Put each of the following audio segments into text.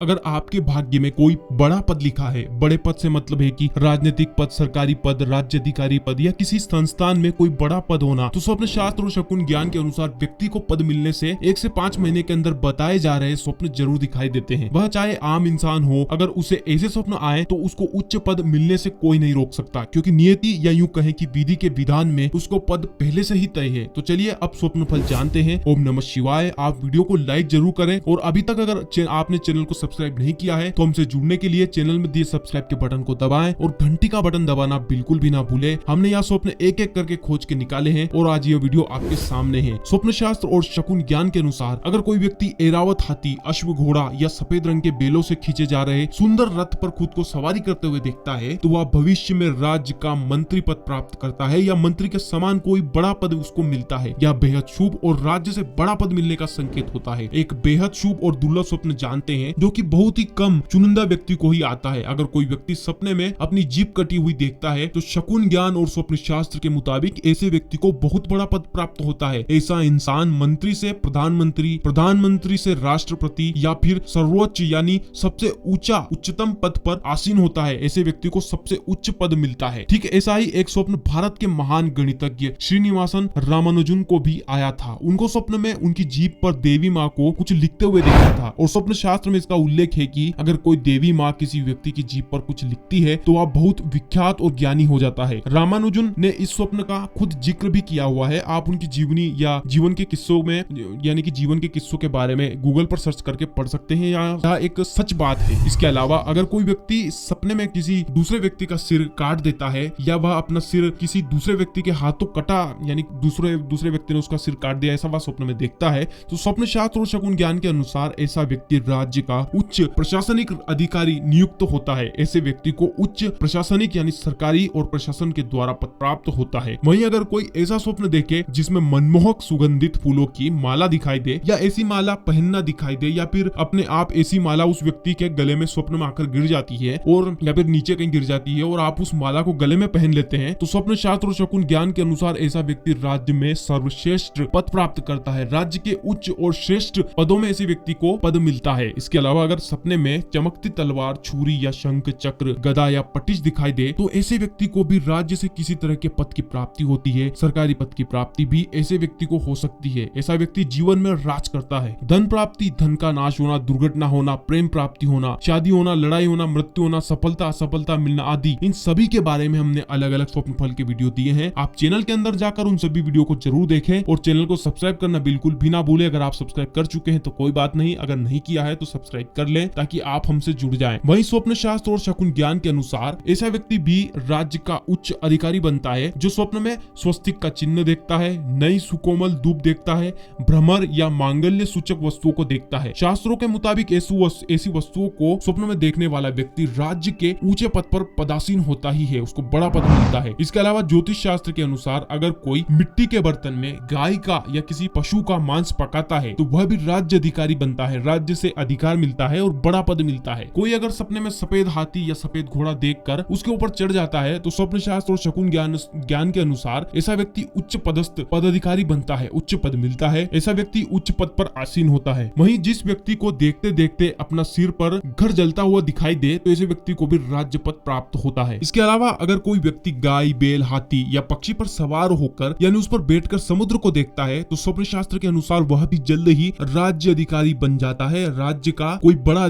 अगर आपके भाग्य में कोई बड़ा पद लिखा है, बड़े पद से मतलब है कि राजनीतिक पद, सरकारी पद, राज्य अधिकारी पद या किसी संस्थान में कोई बड़ा पद होना, तो स्वप्न शास्त्र और शकुन ज्ञान के अनुसार व्यक्ति को पद मिलने से 1 से 5 महीने के अंदर बताए जा रहे स्वप्न जरूर दिखाई देते हैं। वह चाहे आम इंसान हो, अगर उसे ऐसे स्वप्न आए तो उसको उच्च पद मिलने से कोई नहीं रोक सकता, क्योंकि नियति या यूं कहें कि विधि के विधान में उसको पद पहले से ही तय है। तो चलिए अब स्वप्न फल जानते हैं। ओम नमः शिवाय। आप वीडियो को लाइक जरूर करें और अभी तक अगर आपने चैनल को सब्सक्राइब नहीं किया है तो हमसे जुड़ने के लिए चैनल में दिए सब्सक्राइब के बटन को दबाएं और घंटी का बटन दबाना बिल्कुल भी ना भूलें। हमने यहाँ स्वप्न एक एक करके खोज के निकाले हैं और आज ये वीडियो आपके सामने है। स्वप्न शास्त्र और शकुन ज्ञान के अनुसार अगर कोई व्यक्ति ऐरावत हाथी, अश्व घोड़ा या सफेद रंग के बेलों से खींचे जा रहे सुंदर रथ पर खुद को सवारी करते हुए देखता है तो वह भविष्य में राज्य का मंत्री पद प्राप्त करता है या मंत्री के समान कोई बड़ा पद उसको मिलता है। यह बेहद शुभ और राज्य से बड़ा पद मिलने का संकेत होता है। एक बेहद शुभ और दुर्लभ स्वप्न जानते हैं जो कि बहुत ही कम चुनिंदा व्यक्ति को ही आता है। अगर कोई व्यक्ति सपने में अपनी जीभ कटी हुई देखता है तो शकुन ज्ञान और स्वप्न शास्त्र के मुताबिक ऐसे व्यक्ति को बहुत बड़ा पद प्राप्त होता है। ऐसा इंसान मंत्री से प्रधानमंत्री, प्रधानमंत्री से राष्ट्रपति या फिर सर्वोच्च यानी सबसे ऊंचा उच्चतम पद पर आसीन होता है। ऐसे व्यक्ति को सबसे उच्च पद मिलता है। ठीक ऐसा ही एक स्वप्न भारत के महान गणितज्ञ श्रीनिवासन रामानुजन को भी आया था। उनको स्वप्न में उनकी जीभ पर देवी माँ को कुछ लिखते हुए देखा था और स्वप्न शास्त्र में इसका उल्लेख है कि अगर कोई देवी माँ किसी व्यक्ति की जीभ पर कुछ लिखती है तो वह बहुत विख्यात और ज्ञानी हो जाता है। रामानुजन ने इस स्वप्न का खुद जिक्र भी किया हुआ है। आप उनकी जीवनी या जीवन के किस्सों में यानी कि जीवन के किस्सों के बारे में गूगल पर सर्च करके पढ़ सकते हैं। यह एक सच बात है। इसके अलावा अगर कोई व्यक्ति सपने में किसी दूसरे व्यक्ति का सिर काट देता है या वह अपना सिर किसी दूसरे व्यक्ति के हाथों कटा यानी दूसरे व्यक्ति ने उसका सिर काट दिया, ऐसा वह स्वप्न में देखता है तो स्वप्न शास्त्र और शकुन ज्ञान के अनुसार ऐसा व्यक्ति राज्य का उच्च प्रशासनिक अधिकारी नियुक्त होता है। ऐसे व्यक्ति को उच्च प्रशासनिक यानी सरकारी और प्रशासन के द्वारा पद प्राप्त होता है। वहीं अगर कोई ऐसा स्वप्न देखे जिसमें मनमोहक सुगंधित फूलों की माला दिखाई दे या ऐसी माला पहनना दिखाई दे या फिर अपने आप ऐसी माला उस व्यक्ति के गले में स्वप्न में आकर गिर जाती है और या फिर नीचे कहीं गिर जाती है और आप उस माला को गले में पहन लेते हैं तो स्वप्न शास्त्र और शकुन ज्ञान के अनुसार ऐसा व्यक्ति राज्य में सर्वश्रेष्ठ पद प्राप्त करता है। राज्य के उच्च और श्रेष्ठ पदों में ऐसे व्यक्ति को पद मिलता है। इसके अलावा अगर सपने में चमकती तलवार, छुरी या शंख, चक्र, गदा या पटिश दिखाई दे तो ऐसे व्यक्ति को भी राज्य से किसी तरह के पद की प्राप्ति होती है। सरकारी पद की प्राप्ति भी ऐसे व्यक्ति को हो सकती है। ऐसा व्यक्ति जीवन में राज करता है। धन प्राप्ति, धन का नाश होना, दुर्घटना होना, प्रेम प्राप्ति होना, शादी होना, लड़ाई होना, मृत्यु होना, सफलता असफलता मिलना आदि, इन सभी के बारे में हमने अलग अलग स्वप्न फल के वीडियो दिए हैं। आप चैनल के अंदर जाकर उन सभी वीडियो को जरूर देखें और चैनल को सब्सक्राइब करना बिल्कुल भी ना भूलें। अगर आप सब्सक्राइब कर चुके हैं तो कोई बात नहीं, अगर नहीं किया है तो सब्सक्राइब कर लें ताकि आप हमसे जुड़ जाएं। वहीं स्वप्न शास्त्र और शकुन ज्ञान के अनुसार ऐसा व्यक्ति भी राज्य का उच्च अधिकारी बनता है जो स्वप्न में स्वस्तिक का चिन्ह देखता है, नई सुकोमल धूप देखता है, भ्रमर या मांगल्य सूचक वस्तुओं को देखता है। शास्त्रों के मुताबिक ऐसी वस्तुओं को स्वप्न में देखने वाला व्यक्ति राज्य के ऊंचे पद पर पदासीन होता ही है, उसको बड़ा पद मिलता है। इसके अलावा ज्योतिष शास्त्र के अनुसार अगर कोई मिट्टी के बर्तन में गाय का या किसी पशु का मांस पकाता है तो वह भी राज्य अधिकारी बनता है, राज्य से अधिकार मिलता है और बड़ा पद मिलता है। कोई अगर सपने में सफेद हाथी या सफेद घोड़ा देखकर उसके ऊपर चढ़ जाता है तो स्वप्न शास्त्र और शकुन ज्ञान के अनुसार ऐसा व्यक्ति उच्च पदस्थ पदाधिकारी बनता है, उच्च पद मिलता है। ऐसा व्यक्ति उच्च पद पर आसीन होता है। वहीं जिस व्यक्ति को देखते देखते अपना सिर पर घर जलता हुआ दिखाई दे तो ऐसे व्यक्ति को भी राज्य पद प्राप्त होता है। इसके अलावा अगर कोई व्यक्ति गाय, बैल, हाथी या पक्षी पर सवार होकर यानी उस पर बैठकर समुद्र को देखता है तो स्वप्न शास्त्र के अनुसार वह भी जल्द ही राज्य अधिकारी बन जाता है, राज्य का कोई बड़ा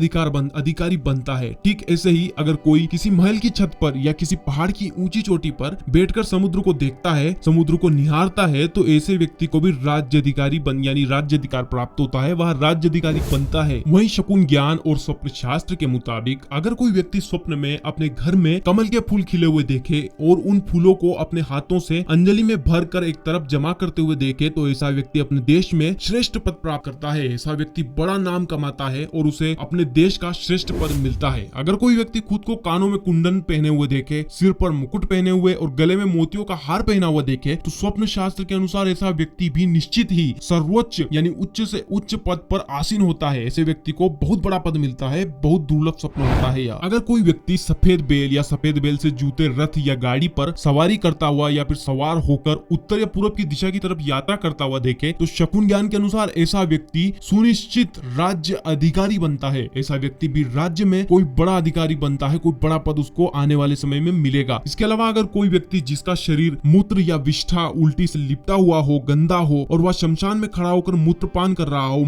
अधिकारी बनता है। ठीक ऐसे ही अगर कोई किसी महल की छत पर या किसी पहाड़ की ऊंची चोटी पर बैठकर समुद्र को देखता है, समुद्र को निहारता है तो ऐसे व्यक्ति को भी राज्य अधिकारी यानी राज्य अधिकार प्राप्त होता है, वह राज्य अधिकारी बनता है। वहीं शकुन ज्ञान और स्वप्न शास्त्र के मुताबिक अगर कोई व्यक्ति स्वप्न में अपने घर में कमल के फूल खिले हुए देखे और उन फूलों को अपने हाथों से अंजलि में भरकर एक तरफ जमा करते हुए देखे तो ऐसा व्यक्ति अपने देश में श्रेष्ठ पद प्राप्त करता है। ऐसा व्यक्ति बड़ा नाम कमाता है और उसे अपने देश का श्रेष्ठ पद मिलता है। अगर कोई व्यक्ति खुद को कानों में कुंडन पहने हुए देखे, सिर पर मुकुट पहने हुए और गले में मोतियों का हार पहना हुआ देखे तो स्वप्न शास्त्र के अनुसार ऐसा व्यक्ति भी निश्चित ही सर्वोच्च यानी उच्च से उच्च पद पर आसीन होता है। ऐसे व्यक्ति को बहुत बड़ा पद मिलता है, बहुत दुर्लभ स्वप्न होता है। अगर कोई व्यक्ति सफेद बेल या सफेद बेल से जूते, रथ या गाड़ी पर सवारी करता हुआ या फिर सवार होकर उत्तर या पूर्व की दिशा की तरफ यात्रा करता हुआ देखे तो शकुन ज्ञान के अनुसार ऐसा व्यक्ति सुनिश्चित राज्य अधिकारी बनता बनता है, ऐसा व्यक्ति भी राज्य में कोई बड़ा अधिकारी बनता है, कोई बड़ा पद उसको आने वाले समय में मिलेगा। इसके अलावा अगर कोई व्यक्ति जिसका शरीर मूत्र या विष्ठा उल्टी से लिपटा हुआ हो, गंदा हो और वह शमशान में खड़ा होकर मूत्रपान कर रहा हो,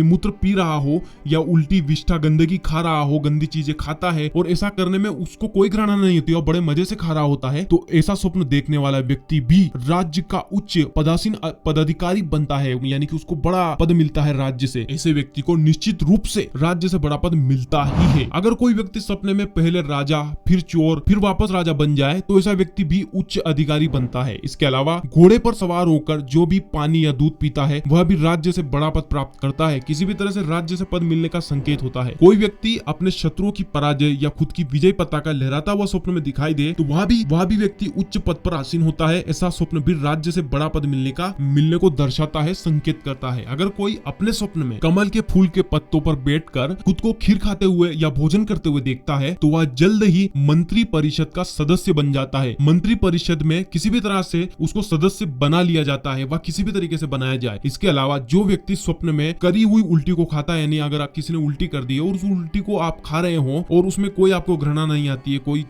मूत्र पी रहा हो या उल्टी विष्ठा गंदगी खा रहा हो, गंदी चीजें खाता है और ऐसा करने में उसको कोई घृणा नहीं होती और बड़े मजे से खा रहा होता है, तो ऐसा स्वप्न देखने वाला व्यक्ति भी राज्य का उच्च पदासीन पदाधिकारी बनता है, यानी कि उसको बड़ा पद मिलता है राज्य से। ऐसे व्यक्ति को निश्चित रूप से राज्य से बड़ा पद मिलता ही है। अगर कोई व्यक्ति सपने में पहले राजा, फिर चोर, फिर वापस राजा बन जाए तो ऐसा व्यक्ति भी उच्च अधिकारी बनता है। इसके अलावा घोड़े पर सवार होकर जो भी पानी या दूध पीता है वह भी राज्य से बड़ा पद प्राप्त करता है, किसी भी तरह से राज्य से पद मिलने का संकेत होता है। कोई व्यक्ति अपने शत्रुओं की पराजय या खुद की विजय पताका लहराता हुआ स्वप्न में दिखाई दे तो वह भी व्यक्ति उच्च पद पर आसीन होता है। ऐसा स्वप्न भी राज्य से बड़ा पद मिलने को दर्शाता है, संकेत करता है। अगर कोई अपने स्वप्न में कमल के फूल के पत्तों पर बैठकर खुद को खीर खाते हुए या भोजन करते हुए देखता है तो वह जल्द ही मंत्री परिषद का सदस्य बन जाता है। मंत्री परिषद में किसी भी तरह से उसको सदस्य बना लिया जाता है, वह किसी भी तरीके से बनाया जाए। इसके अलावा जो व्यक्ति स्वप्न में करी हुई उल्टी को खाता है, यानी अगर आप किसी ने उल्टी कर दी है और उस उल्टी को आप खा रहे हो और उसमें कोई आपको घृणा नहीं आती है, कोई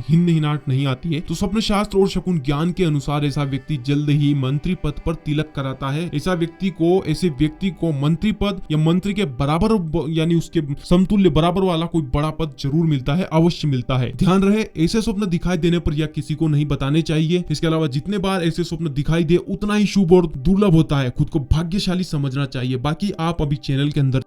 हिन्नाट नहीं आती है, तो स्वप्न शास्त्र और शकुन ज्ञान के अनुसार ऐसा व्यक्ति जल्द ही मंत्री पद पर तिलक कराता है। ऐसे व्यक्ति को मंत्री पद या मंत्री के बराबर यानी उसके समतुल्य बराबर वाला कोई बड़ा पद जरूर मिलता है, अवश्य मिलता है। ध्यान रहे, ऐसे स्वप्न दिखाई देने पर या किसी को नहीं बताने चाहिए। इसके अलावा जितने बार ऐसे स्वप्न दिखाई दे उतना ही शुभ और दुर्लभ होता है, खुद को भाग्यशाली समझना चाहिए। बाकी आप अभी चैनल के अंदर